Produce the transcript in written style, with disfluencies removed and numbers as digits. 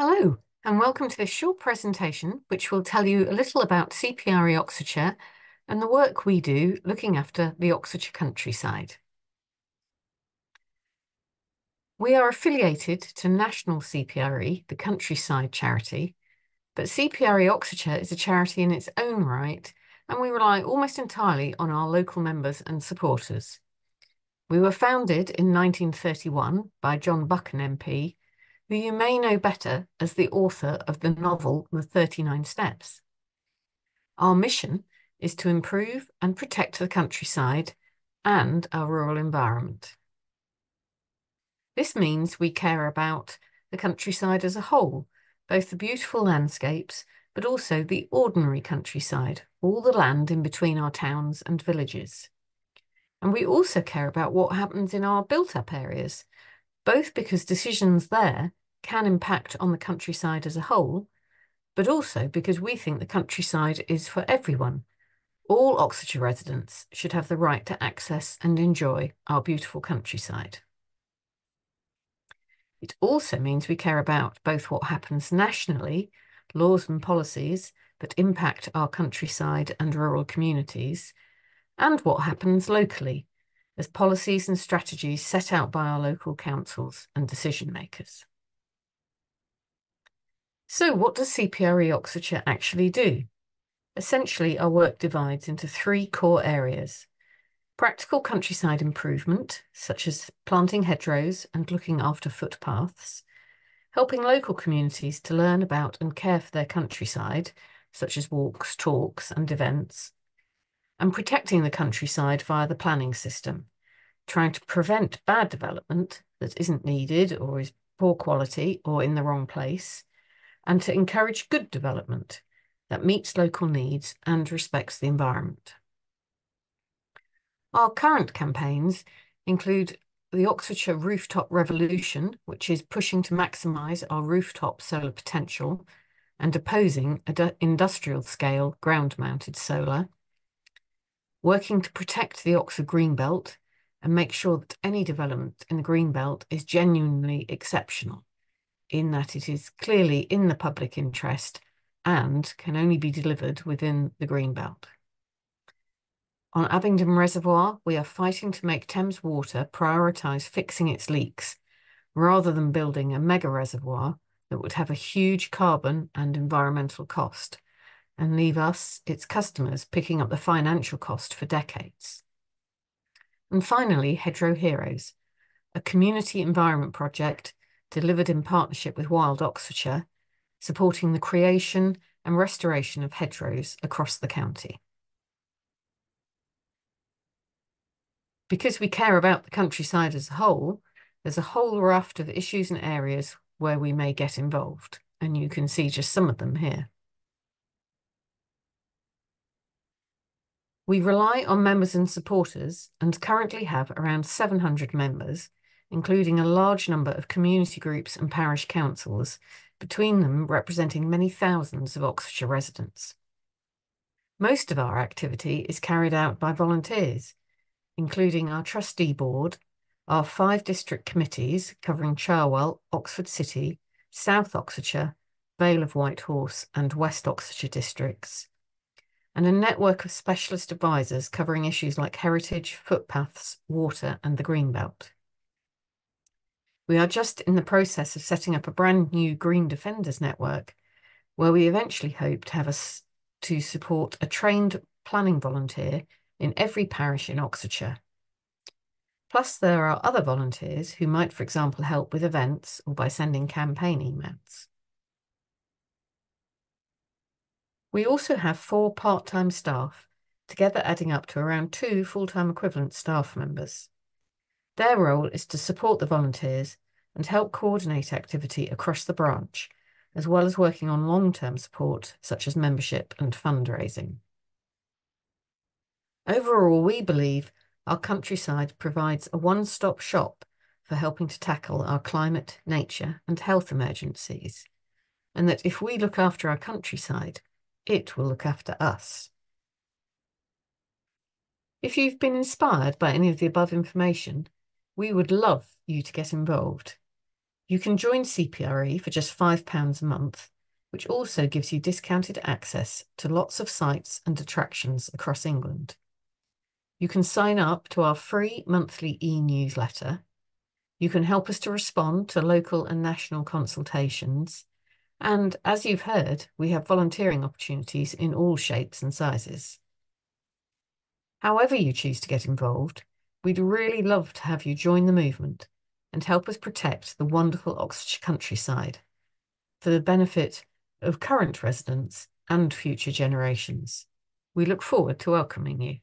Hello, and welcome to this short presentation, which will tell you a little about CPRE Oxfordshire and the work we do looking after the Oxfordshire countryside. We are affiliated to National CPRE, the countryside charity, but CPRE Oxfordshire is a charity in its own right, and we rely almost entirely on our local members and supporters. We were founded in 1931 by John Buchan MP, who you may know better as the author of the novel The 39 Steps. Our mission is to improve and protect the countryside and our rural environment. This means we care about the countryside as a whole, both the beautiful landscapes, but also the ordinary countryside, all the land in between our towns and villages. And we also care about what happens in our built-up areas, both because decisions there can impact on the countryside as a whole, but also because we think the countryside is for everyone. All Oxfordshire residents should have the right to access and enjoy our beautiful countryside. It also means we care about both what happens nationally, laws and policies that impact our countryside and rural communities, and what happens locally, as policies and strategies set out by our local councils and decision makers. So what does CPRE Oxfordshire actually do? Essentially, our work divides into three core areas: practical countryside improvement, such as planting hedgerows and looking after footpaths, helping local communities to learn about and care for their countryside, such as walks, talks and events, and protecting the countryside via the planning system, trying to prevent bad development that isn't needed or is poor quality or in the wrong place, and to encourage good development that meets local needs and respects the environment. Our current campaigns include the Oxfordshire Rooftop Revolution, which is pushing to maximise our rooftop solar potential and opposing industrial-scale ground-mounted solar, working to protect the Oxford Greenbelt and make sure that any development in the Greenbelt is genuinely exceptional, in that it is clearly in the public interest and can only be delivered within the Greenbelt. On Abingdon Reservoir, we are fighting to make Thames Water prioritise fixing its leaks, rather than building a mega reservoir that would have a huge carbon and environmental cost, and leave us, its customers, picking up the financial cost for decades. And finally, Hedgerow Heroes, a community environment project delivered in partnership with Wild Oxfordshire, supporting the creation and restoration of hedgerows across the county. Because we care about the countryside as a whole, there's a whole raft of issues and areas where we may get involved, and you can see just some of them here. We rely on members and supporters and currently have around 700 members, including a large number of community groups and parish councils, between them representing many thousands of Oxfordshire residents. Most of our activity is carried out by volunteers, including our trustee board, our 5 district committees covering Cherwell, Oxford City, South Oxfordshire, Vale of Whitehorse and West Oxfordshire districts, and a network of specialist advisors covering issues like heritage, footpaths, water and the Greenbelt. We are just in the process of setting up a brand new Green Defenders network, where we eventually hope to have to support a trained planning volunteer in every parish in Oxfordshire. Plus, there are other volunteers who might, for example, help with events or by sending campaign emails. We also have 4 part-time staff, together adding up to around 2 full-time equivalent staff members. Their role is to support the volunteers and help coordinate activity across the branch, as well as working on long-term support such as membership and fundraising. Overall, we believe our countryside provides a one-stop shop for helping to tackle our climate, nature and health emergencies, and that if we look after our countryside, it will look after us. If you've been inspired by any of the above information, we would love you to get involved. You can join CPRE for just £5 a month, which also gives you discounted access to lots of sites and attractions across England. You can sign up to our free monthly e-newsletter. You can help us to respond to local and national consultations. And as you've heard, we have volunteering opportunities in all shapes and sizes. However you choose to get involved, we'd really love to have you join the movement and help us protect the wonderful Oxfordshire countryside for the benefit of current residents and future generations. We look forward to welcoming you.